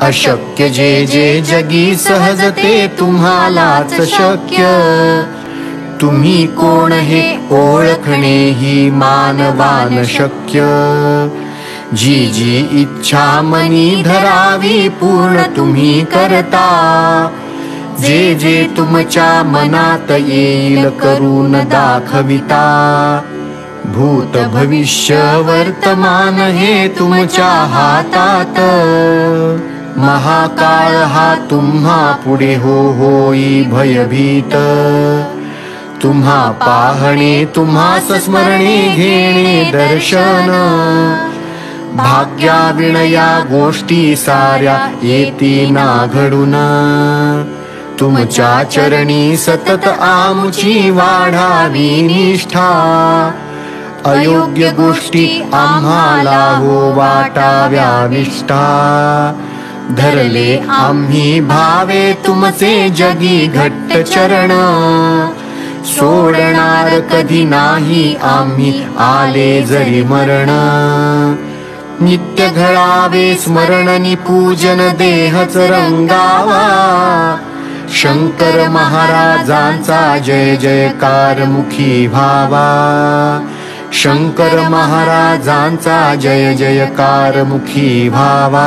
अशक्य जे जे जगी सहज ते तुम्हालाच शक्य. तुम्ही कोण हे ओळखणे ही मानवान शक्य. जी जी इच्छा मनी धरावी पूर्ण तुम्ही करता. जे जे तुमच्या मनात येईल करून दाखविता. भूत भविष्य वर्तमान हे तुमच्या हातात. महाकाळ हा तुम्हा पुढे होई भयभीत. तुम्हा पाहणे तुम्हास स्मरणे घेणे दर्शन. भाग्याविणया गोष्टी साऱ्या येती ना घडून. तुमच्या चरणी सतत आमुची वाढावी निष्ठा. अयोग्य गोष्टी आम्हाला हो वाटाव्या विष्ठा. धरले आम्ही भावे तुमचे जगी घट्ट चरण. सोडणार कधी नाही आम्ही आले जरी मरण. नित्य घडावे स्मरण पूजन देहच रंगावा. शंकर महाराजांचा जय जयकार मुखी व्हावा. शंकर महाराजांचा जय जयकार मुखी व्हावा.